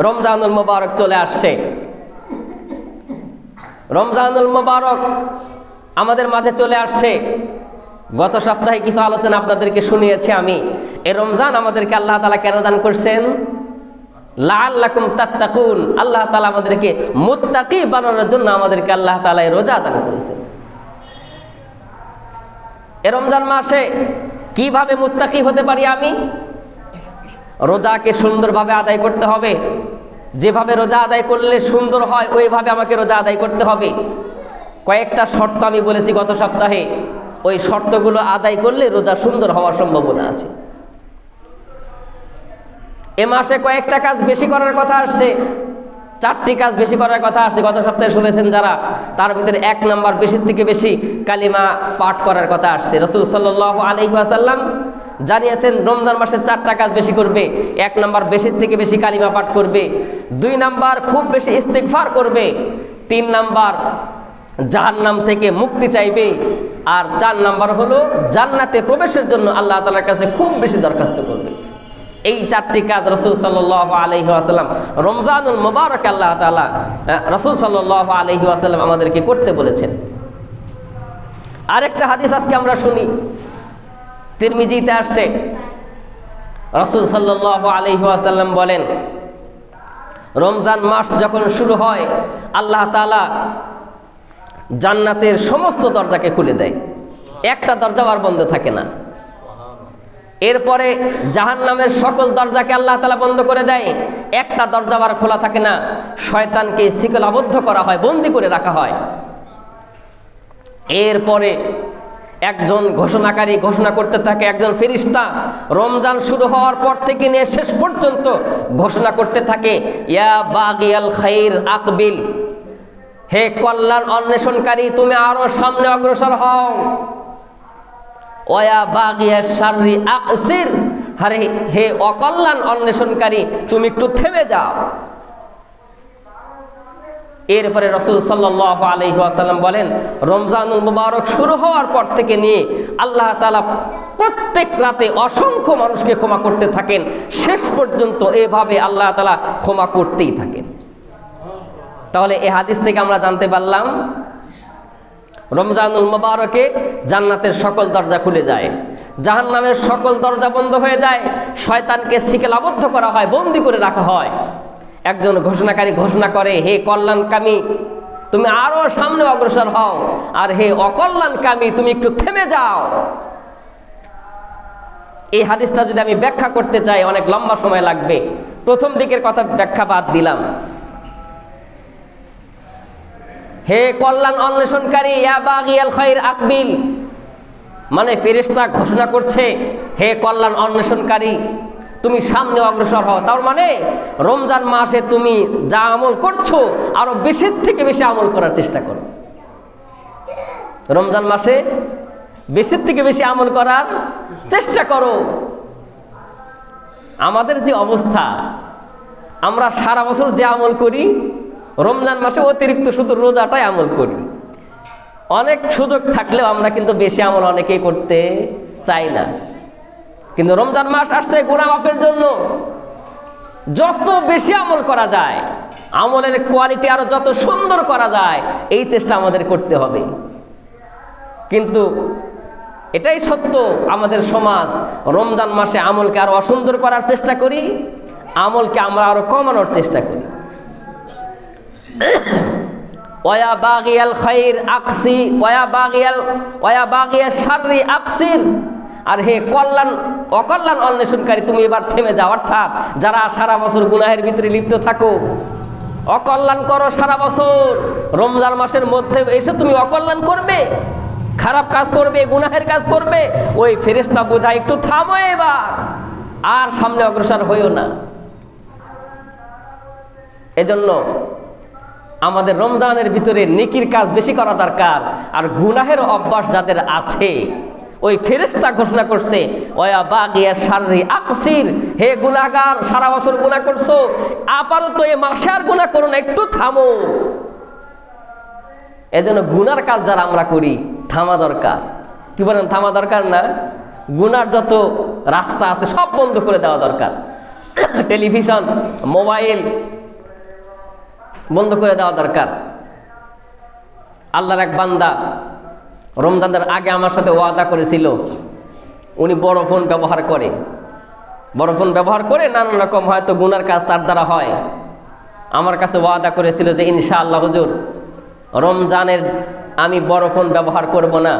রমজানুল মুবারক চলে আসছে। রমজানুল মুবারক আমাদের মাঝে চলে আসছে। গত সপ্তাহে কিছু আলোচনা আপনাদেরকে শুনিয়েছি আমি। এই রমজান আমাদেরকে আল্লাহ তাআলা কেন দান করছেন? লাআল্লাকুম তাত্তাকুন। আল্লাহ তাআলা আমাদেরকে মুত্তাকি বানানোর জন্য আমাদেরকে আল্লাহ তাআলা এই রোজা দান করেছেন। এই রমজান মাসে কিভাবে মুত্তাকি হতে পারি আমি? রোজাকে সুন্দরভাবে আদায় করতে হবে। যেভাবে রোজা আদায় করলে সুন্দর হয় ওইভাবে আমাকে রোজা আদায় করতে হবে। কয়েকটা শর্ত আমি বলেছি গত সপ্তাহে, ওই শর্তগুলো আদায় করলে রোজা সুন্দর হওয়ার সম্ভাবনা আছে। এ মাসে কয়েকটা কাজ বেশি করার কথা আসছে, 4টি কাজ বেশি করার কথা আসছে। গত সপ্তাহে শুনেছেন যারা, তার ভিতরে 1 নাম্বার বেশির থেকে বেশি কালিমা পাঠ করার কথা আসছে। রাসূল সাল্লাল্লাহু আলাইহি ওয়াসাল্লাম জানিয়েছেন রমজান মাসে 4টা কাজ বেশি করবে। 1 নাম্বার বেশির থেকে বেশি কালিমা পাঠ করবে, 2 নাম্বার খুব বেশি ইস্তিগফার করবে, 3 নাম্বার জাহান্নাম থেকে মুক্তি চাইবে, আর 4 নাম্বার হলো জান্নাতে প্রবেশের জন্য আল্লাহ তাআলার কাছে খুব বেশি দরখাস্ত করবে। এই 4টি কাজ রাসূল সাল্লাল্লাহু আলাইহি ওয়াসাল্লাম রমজানুল মুবারক আল্লাহ তাআলা রাসূল সাল্লাল্লাহু আলাইহি ওয়াসাল্লাম আমাদেরকে করতে বলেছেন। আরেকটা হাদিস আজকে আমরা শুনি, তিরমিজিতে আসছে। রাসূল সাল্লাল্লাহু আলাইহি ওয়াসাল্লাম বলেন, রমজান মাস যখন শুরু হয় আল্লাহ তাআলা জান্নাতের সমস্ত দরজাকে খুলে দেয়, একটা দরজা আর বন্ধ থাকে না। এরপরে জাহান্নামের সকল দরজাকে আল্লাহ তাআলা বন্ধ করে দেয়, একটা দরজা আর খোলা থাকে না। শয়তানকে শিকলাবদ্ধ করা হয়, বন্দী করে রাখা হয়। এরপরে একজন ঘোষণাকারী ঘোষণা করতে থাকে, একজন ফেরেশতা রমজান শুরু হওয়ার পর থেকে নিয়ে শেষ পর্যন্ত ঘোষণা করতে থাকে, ইয়া বাগিয়াল খাইর আকবিল, হে কল্যাণ অন্বেষণকারী তুমি আরো সামনে অগ্রসর হও। ওয়া বাগিয়াশ শাররি আকসির, আরে হে অকল্যাণ অন্বেষণকারী তুমি একটু থেমে যাও। এরপরে রাসূল সাল্লাল্লাহু আলাইহি ওয়াসাল্লাম বলেন, রমজানুল মুবারক শুরু হওয়ার পর থেকে নিয়ে আল্লাহ তাআলা প্রত্যেক রাতে অসংখ্য মানুষকে ক্ষমা করতে থাকেন, শেষ পর্যন্ত এভাবে আল্লাহ তাআলা ক্ষমা করতেই থাকেন। তাহলে এই হাদিস থেকে আমরা জানতে পারলাম রমজানুল মুবারকে জান্নাতের সকল দরজা খুলে যায়, জাহান্নামের সকল দরজা বন্ধ হয়ে যায়, শয়তানকে শিকলাবদ্ধ করা হয়, বন্দী করে রাখা হয়। একজন ঘোষণাকারী ঘোষণা করে, হে কল্যাণকামী তুমি আরো সামনে অগ্রসর হও, আর হে অকল্যাণকামী তুমি একটু থেমে যাও। এই হাদিসটা যদি আমি ব্যাখ্যা করতে চাই অনেক লম্বা সময় লাগবে, প্রথম দিকের কথা ব্যাখ্যা বাদ দিলাম। হে কল্যাণ অন্বেষণকারী, ইয়া বাগিয়াল খাইর আকবিল, মানে ফেরেশতা ঘোষণা করছে, হে কল্যাণ অন্বেষণকারী তুমি সামনে অগ্রসর হও। তার মানে রমজান মাসে তুমি যা আমল করছো আরো বেশির থেকে বেশি আমল করার চেষ্টা করো। রমজান মাসে বেশির থেকে বেশি আমল করার চেষ্টা করো। আমাদের যে অবস্থা, আমরা সারা বছর যে আমল করি রমজান মাসে অতিরিক্ত শুধু রোজাটাই আমল করি। অনেক সুযোগ থাকলেও আমরা কিন্তু বেশি আমল অনেকেই করতে চাই না। কিন্তু রমজান মাস আসছে গুনাহ মাফের জন্য, যত বেশি আমল করা যায়, আমলের কোয়ালিটি আরো যত সুন্দর করা যায়, এই চেষ্টা আমাদের করতে হবে। কিন্তু এটাই সত্য, আমাদের সমাজ রমজান মাসে আমলকে আরো অসুন্দর করার চেষ্টা করি, আমলকে আমরা আরো কমানোর চেষ্টা করি। ওয়া বাগিয়াল খাইর আকসি ওয়া বাগিয়াশ শাররি আকসির, আর হে অকল্যাণ অন্বেষণকারী তুমি এবার থেমে যাও। অর্থাৎ যারা সারা বছর গুনাহের ভিতরে লিপ্ত থাকো, অকল্যাণ করো সারা বছর, রমজান মাসের মধ্যে এসে তুমি অকল্যাণ করবে, খারাপ কাজ করবে, গুনাহের কাজ করবে, ওই ফেরেশতা বোঝায় একটু থামো এবার, আর সামনে অগ্রসর হইও না। এজন্য আমাদের রমজানের ভিতরে নেকির কাজ বেশি করা দরকার। আর গুনাহের অভ্যাস যাদের আছে, ওই ফেরেশতা ঘোষণা করছে, ওয়া বাগিয়াশ শাররি আকসির, হে গুনাহগার সারা বছর গুনাহ করছো, আপাতত এই মাসে আর গুনাহ করো না, একটু থামো। এজন্য গুনার কাজ যারা আমরা করি থামা দরকার। কি বলেন, থামা দরকার না? গুনার যত রাস্তা আছে সব বন্ধ করে দেওয়া দরকার। টেলিভিশন, মোবাইল বন্ধ করে দেওয়া দরকার। আল্লাহর এক বান্দা রমজানের আগে আমার সাথে ওয়াদা করেছিল, উনি বড় ফোন ব্যবহার করে, নানান রকম হয়তো গুনার কাজ তার দ্বারা হয়। আমার কাছে ওয়াদা করেছিল যে ইনশাআল্লাহ হুজুর রমজানের আমি বড় ফোন ব্যবহার করব না।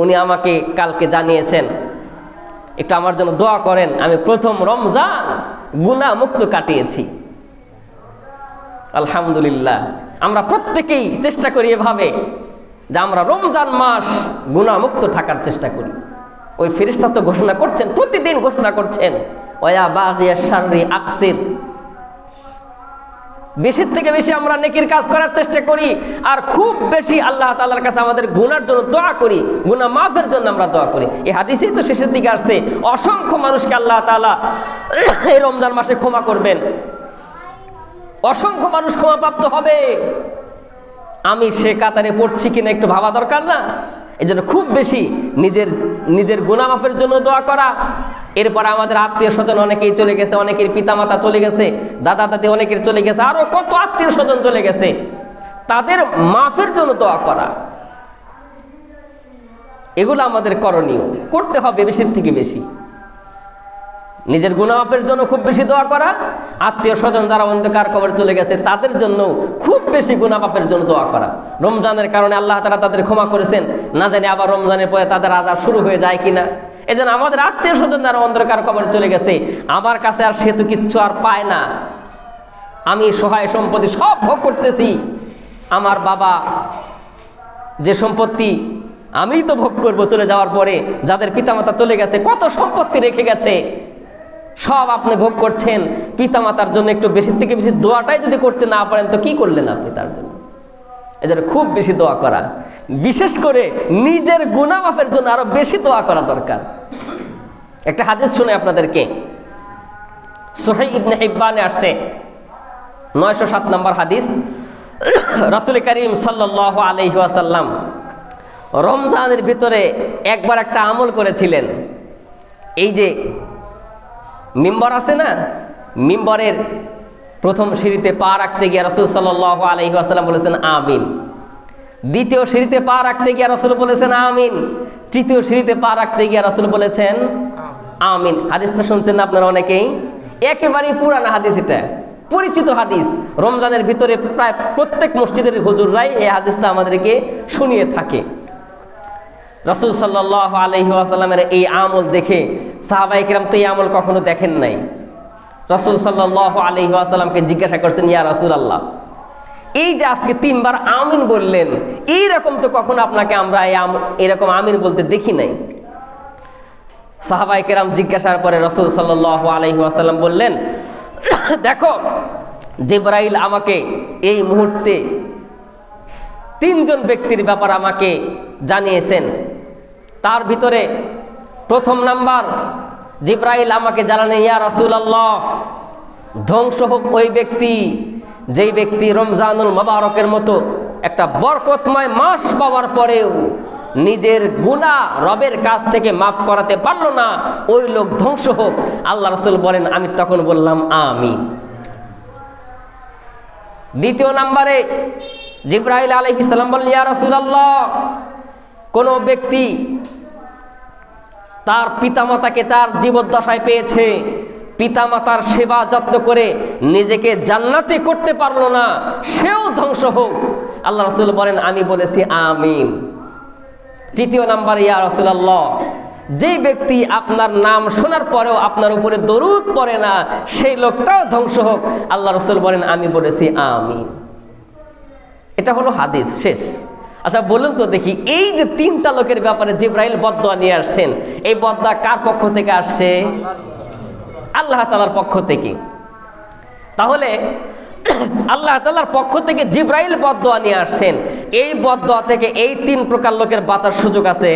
উনি আমাকে কালকে জানিয়েছেন একটু আমার জন্য দোয়া করেন, আমি প্রথম রমজান গুনাহ মুক্ত কাটিয়েছি। আলহামদুলিল্লাহ। আমরা প্রত্যেকেই চেষ্টা করি এভাবে যে আমরা রমজান মাস গুনাহ মুক্ত থাকার চেষ্টা করি। ওই ফেরেশতা তো ঘোষণা করছেন, প্রতিদিন ঘোষণা করছেন, ওয়া বাগিয়াশ শাররি আকসির, বেশির থেকে বেশি আমরা নেকির কাজ করার চেষ্টা করি, আর খুব বেশি আল্লাহ তাআলার কাছে আমাদের গুনার জন্য দোয়া করি, গুনাহ মাফের জন্য আমরা দোয়া করি। এই হাদিসেই তো শেষের দিকে আসছে অসংখ্য মানুষকে আল্লাহ তাআলা এই রমজান মাসে ক্ষমা করবেন, অসংখ্য মানুষ ক্ষমাপ্রাপ্ত হবে। আমি সে কাতারে পড়ছি কিনা একটু ভাবা দরকার না? এই জন্য খুব বেশি নিজের গুনাহ মাফের জন্য দোয়া করা। এরপর আমাদের আত্মীয় স্বজন অনেকেই চলে গেছে, অনেকের পিতামাতা চলে গেছে, দাদা দাদি অনেকের চলে গেছে, আরো কত আত্মীয় স্বজন চলে গেছে, তাদের মাফের জন্য দোয়া করা, এগুলো আমাদের করণীয়, করতে হবে বেশির থেকে বেশি। নিজের গুনাহ মাফের জন্য খুব বেশি দোয়া করা, আত্মীয় স্বজন যারা অন্ধকার কবরে চলে গেছে তাদের জন্য খুব বেশি গুনাহ মাফের জন্য দোয়া করা। রমজানের কারণে আল্লাহ তাআলা তাদের ক্ষমা করেছেন, না জানি আবার রমজানের পরে তাদের আযাব শুরু হয়ে যায় কিনা। এজন্য আমাদের আত্মীয় স্বজন যারা অন্ধকার কবরে চলে গেছে, আমার কাছে আর সে তো কিচ্ছু আর পায় না, আমি সহায় সম্পত্তি সব ভোগ করতেছি, আমার বাবা যে সম্পত্তি আমি তো ভোগ করব চলে যাওয়ার পরে, যাদের পিতামাতা চলে গেছে কত সম্পত্তি রেখে গেছে সব আপনি ভোগ করছেন। পিতামাতার জন্য একটু বেশি থেকে বেশি দোয়াটাই যদি করতে না পারেন তো কি করলেন আপনি তার জন্য? এজন্য খুব বেশি দোয়া করা, বিশেষ করে নিজের গুনাহ মাফের জন্য আরো বেশি দোয়া করা দরকার। একটা হাদিস শুনে আপনাদেরকে, সহিহ ইবনে হিব্বানে আসছে 907 নম্বর হাদিস। রাসূল করিম সাল্লাল্লাহু আলাইহি ওয়াসাল্লাম রমজানের ভিতরে একবার একটা আমল করেছিলেন। এই যে মিম্বর আছে না, মিম্বরের প্রথম সিঁড়িতে পা রাখতে গিয়ে রাসূল সাল্লাল্লাহু আলাইহি ওয়াসাল্লাম বলেছেন আমিন, দ্বিতীয় সিঁড়িতে পা রাখতে গিয়ে রাসূল বলেছেন আমিন, তৃতীয় সিঁড়িতে পা রাখতে গিয়ে রাসূল বলেছেন আমিন। হাদিসটা শুনছেন আপনারা অনেকেই, একেবারেই পুরানা হাদিস, এটা পরিচিত হাদিস। রমজানের ভিতরে প্রায় প্রত্যেক মসজিদের হুজুররাই এই হাদিসটা আমাদেরকে শুনিয়ে থাকে। রাসূল সাল্লাল্লাহু আলাইহি ওয়াসাল্লামের এই আমল দেখে সাহাবায়ে কেরাম তো এই আমল কখনো দেখেন নাই। রাসূল সাল্লাল্লাহু আলাইহি ওয়াসাল্লামকে জিজ্ঞাসা করছেন, ইয়া রাসূলুল্লাহ, এই যে আজকে 3 বার আমিন বললেন, এইরকম তো কখনো আপনাকে আমরা এরকম আমিন বলতে দেখি নাই। সাহাবায়ে কেরাম জিজ্ঞাসার পরে রাসূল সাল্লাল্লাহু আলাইহি ওয়াসাল্লাম বললেন, দেখো জিবরাইল আমাকে এই মুহূর্তে 3 জন ব্যক্তির ব্যাপার আমাকে জানিয়েছেন। তার ভিতরে প্রথম নাম্বার জিবরাইল আমাকে জানালেন, ইয়া রাসূলুল্লাহ, ধ্বংস হোক ওই ব্যক্তি যেই ব্যক্তি রমজানুল মুবারকের মতো একটা বরকতময় মাস পাওয়ার পরেও নিজের গুনাহ রবের কাছ থেকে মাফ করাতে পারলো না, ওই লোক ধ্বংস হোক। আল্লাহ রাসূল বলেন, আমি তখন বললাম আমিন। দ্বিতীয় নম্বরে জিবরাইল আলাইহিস সালাম বললেন, ইয়া রাসূলুল্লাহ, কোন ব্যক্তি তার পিতামাতাকে তার জীবদ্দশায় পেয়েছে, পিতামাতার সেবা যত্ন করে নিজেকে জান্নাতি করতে পারলো না, সেও ধ্বংস হোক। আল্লাহ রাসূল বলেন, আমি বলেছি আমিন। তৃতীয় নাম্বার, ইয়া রাসূলুল্লাহ, যে ব্যক্তি আপনার নাম শোনার পরেও আপনার উপরে দরুদ পড়ে না, সেই লোকটাও ধ্বংস হোক। আল্লাহ রাসূল বলেন, আমি বলেছি আমিন। এটা হলো হাদিস শেষ। আচ্ছা বলুন তো দেখি, এই যে 3টা লোকের ব্যাপারে জিবরাইল বদদোয়া নিয়ে আসছেন, এই বদদোয়া কার পক্ষ থেকে আসছে? আল্লাহ তাআলার পক্ষ থেকে। তাহলে আল্লাহ তাআলার পক্ষ থেকে জিবরাইল বদদোয়া নিয়ে আসছেন, এই বদদোয়া থেকে এই 3 প্রকার লোকের বাঁচার সুযোগ আছে?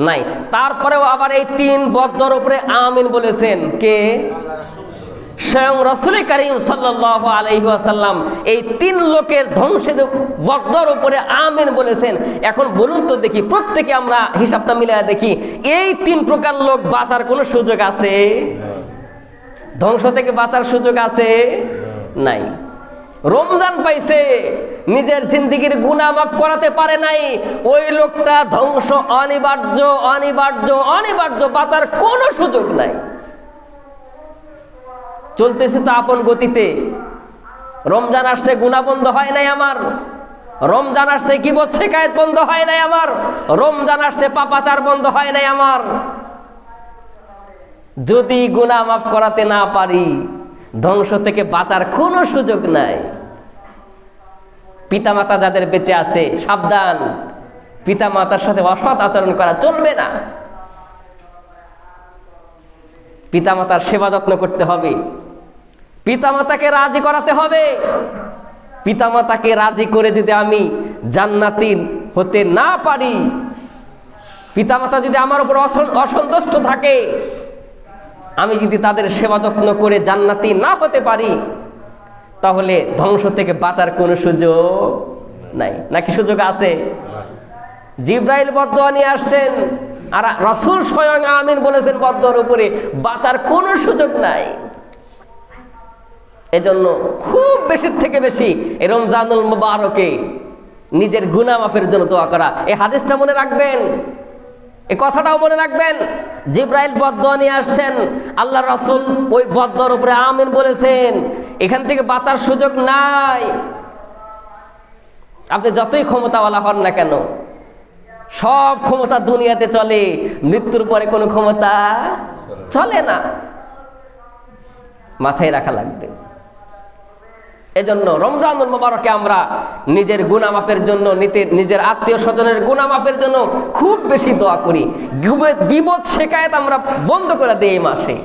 নাই। তারপরেও আবার এই 3 বদদোয়ার উপরে আমিন বলেছেন কে? স্বয়ং রাসূল করিম সাল্লাল্লাহু আলাইহি ওয়াসাল্লাম এই 3 লোকের ধ্বংসের বদদোয়ার উপরে আমিন বলেছেন। এখন বলুন তো দেখি, প্রত্যেকে আমরা হিসাবটা মিলায় দেখি, এই 3 প্রকার লোক বাঁচার কোনো সুযোগ আছে? ধ্বংস থেকে বাঁচার সুযোগ আছে? নাই। রমজান পাইছে, নিজের জিন্দেগির গুনাহ মাফ করাতে পারে নাই, ওই লোকটা ধ্বংস অনিবার্য, অনিবার্য, অনিবার্য, বাঁচার কোনো সুযোগ নাই। চলতেছে তো আপন গতিতে। রমজান আসছে, গুনাহ বন্ধ হয় নাই আমার। রমজান আসছে গীবত শিকায়েত বন্ধ হয় নাই আমার। রমজান আসছে পাপাচার বন্ধ হয় নাই আমার। যদি গুনাহ মাফ করাতে না পারি, ধ্বংস থেকে বাঁচার কোনো সুযোগ নাই। পিতামাতা যাদের বেঁচে আছে, সাবধান, পিতামাতার সাথে অসৎ আচরণ করা চলবে না। পিতামাতার সেবা যত্ন করতে হবে, পিতামাতাকে রাজি করাতে হবে। পিতামাতাকে রাজি করে যদি আমি জান্নাতি হতে না পারি, পিতামাতা যদি আমার উপর অসন্তুষ্ট থাকে, আমি যদি তাদের সেবা যত্ন করে জান্নাতি না হতে পারি, তাহলে ধ্বংস থেকে বাঁচার কোনো সুযোগ নাই। নাকি সুযোগ আছে? জিব্রাইল বদদুয়া নিয়ে আসছেন, আর রাসূল স্বয়ং আমিন বলেছেন বদদুয়ার উপরে, বাঁচার কোনো সুযোগ নাই। এজন্য খুব বেশি থেকে বেশি এই রমজানুল মুবারকে নিজের গুনাহ মাফের জন্য দোয়া করা। এই হাদিসটা মনে রাখবেন, এই কথাটাও মনে রাখবেন। জিব্রাইল বদদুয়া নিয়ে আসছেন, আল্লাহ রাসূল ওই বদদুয়ার উপরে আমিন বলেছেন। এখান থেকে বাঁচার সুযোগ নাই। আপনি যতই ক্ষমতাওয়ালা হন না কেন, সব ক্ষমতা দুনিয়াতে চলে, মৃত্যুর পরে কোনো ক্ষমতা চলে না। মাথায় রাখা লাগবে। এজন্য রমজানুল মুবারকে আমরা নিজের গুনাহ মাফের জন্য, নিজের আত্মীয় স্বজনের গুনাহ মাফের জন্য খুব বেশি দোয়া করি। গীবত শিকায়েত আমরা বন্ধ করে দিই এই মাসে।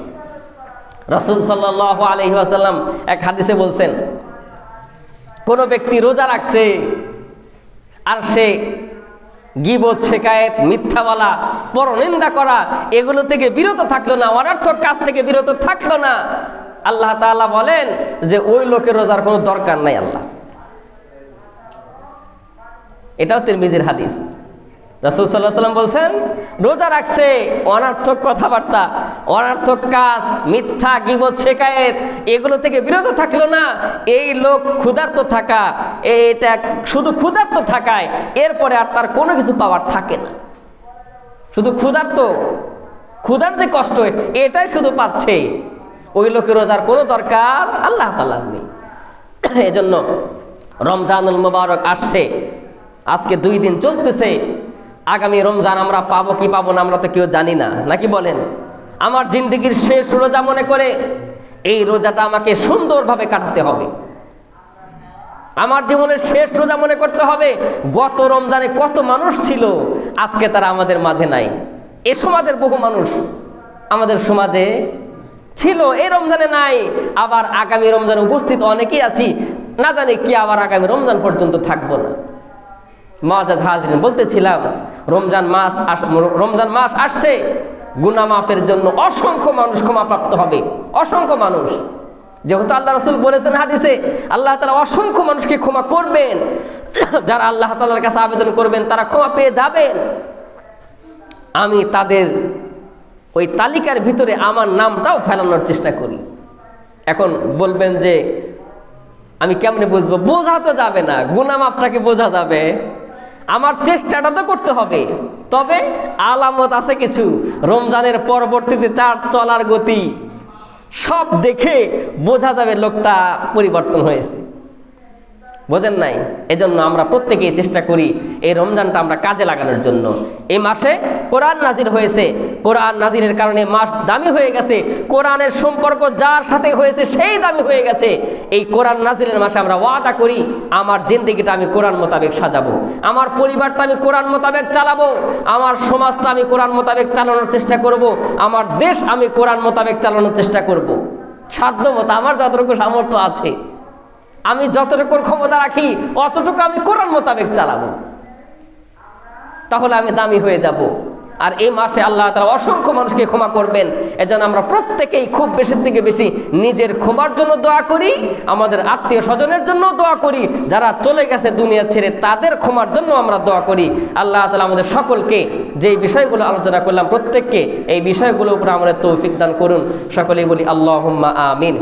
রাসূল সাল্লাল্লাহু আলাইহি ওয়াসাল্লাম এক হাদিসে বলছেন, কোন ব্যক্তি রোজা রাখছে আর সে গীবত শিকায়েত, মিথ্যা বলা, পরনিন্দা করা, এগুলো থেকে বিরত থাকলো না, অনর্থক কাজ থেকে বিরত থাকলো না, আল্লাহ তাআলা বলেন যে ওই লোকের রোজার কোনো দরকার নাই আল্লাহ। এটাও তিরমিজির হাদিস। রাসূল সাল্লাল্লাহু আলাইহি ওয়াসাল্লাম বলছেন, রোজা রাখছে, অনর্থক কথাবার্তা, অনর্থক কাজ, মিথ্যা, গীবত, শিকায়েত, এগুলো থেকে বিরত থাকলো না, এই লোক ক্ষুধার্ত থাকা, এটা শুধু ক্ষুধার্ত থাকায় এরপরে আর তার কোনো কিছু পাওয়ার থাকে না। শুধু ক্ষুধার যে কষ্ট, এটাই শুধু পাচ্ছে। ওই লোকের রোজার কোনো দরকার আল্লাহ তাআলার নেই। এজন্য রমজানুল মুবারক আসছে, আজকে 2 দিন চলতেছে। আগামী রমজান আমরা পাবো কি পাবো না আমরা তো কেউ জানি না, নাকি বলেন? আমার জিন্দেগির শেষ রোজা মনে করে এই রোজাটা আমাকে সুন্দরভাবে কাটাতে হবে। আমার জীবনের শেষ রোজা মনে করতে হবে, গত রমজানে কত মানুষ ছিল, আজকে তারা আমাদের মাঝে নাই। এ সমাজের বহু মানুষ আমাদের সমাজে ছিল, এই রমজানে নাই। আবার আগামী রমজানে উপস্থিত অনেকেই আছি, না জানি কি আবার আগামী রমজান পর্যন্ত থাকবো না। মুআজ্জাজ হাজিরিন, বলতেছিলাম রমজান মাস আসছে, গুনাহ মাফের জন্য অসংখ্য মানুষ ক্ষমাপ্রাপ্ত হবে, অসংখ্য মানুষ। যেহেতু আল্লাহ রাসূল বলেছেন হাদিসে, আল্লাহ তাআলা অসংখ্য মানুষকে ক্ষমা করবেন। যারা আল্লাহ তাআলার কাছে আবেদন করবেন তারা ক্ষমা পেয়ে যাবেন। আমি তাদের ওই তালিকার ভিতরে আমার নামটাও ফেলানোর চেষ্টা করি। এখন বলবেন যে আমি কেমনে বুঝবো? বোঝা তো যাবে না, গুনাহ মাফটাকে বোঝা যাবে, আমার চেষ্টাটা তো করতে হবে। তবে আলামত আছে কিছু, রমজানের পরবর্তীতে চলার গতি সব দেখে বোঝা যাবে লোকটা পরিবর্তন হয়েছে। বোঝেন নাই? এজন্য আমরা প্রত্যেকেই চেষ্টা করি এই রমজানটা আমরা কাজে লাগানোর জন্য। এই মাসে কোরআন নাজিল হয়েছে, কোরআন নাজিলের কারণে মাস দামি হয়ে গেছে। কোরআনের সম্পর্ক যার সাথে হয়েছে সেই দামি হয়ে গেছে। এই কোরআন নাজিলের মাসে আমরা ওয়াদা করি, আমার জিন্দেগিটা আমি কোরআন মোতাবেক সাজাবো, আমার পরিবারটা আমি কোরআন মোতাবেক চালাবো, আমার সমাজটা আমি কোরআন মোতাবেক চালানোর চেষ্টা করব, আমার দেশ আমি কোরআন মোতাবেক চালানোর চেষ্টা করব। সাধ্যমতো আমার যতটুকু সামর্থ্য আছে, আমি যতটুকু ক্ষমতা রাখি অতটুকু আমি কোরআন মোতাবেক চালাবো, তাহলে আমি দামি হয়ে যাব। আর এই মাসে আল্লাহ তাআলা অসংখ্য মানুষকে ক্ষমা করবেন। এজন্য আমরা প্রত্যেকেই খুব বেশি থেকে বেশি নিজের ক্ষমার জন্য দোয়া করি, আমাদের আত্মীয় স্বজনের জন্য দোয়া করি, যারা চলে গেছে দুনিয়া ছেড়ে তাদের ক্ষমার জন্য আমরা দোয়া করি। আল্লাহ তাআলা আমাদের সকলকে যেই বিষয়গুলো আলোচনা করলাম প্রত্যেককে এই বিষয়গুলোর উপর আমাদের তৌফিক দান করুন। সকলেই বলি আল্লাহুম্মা আমিন।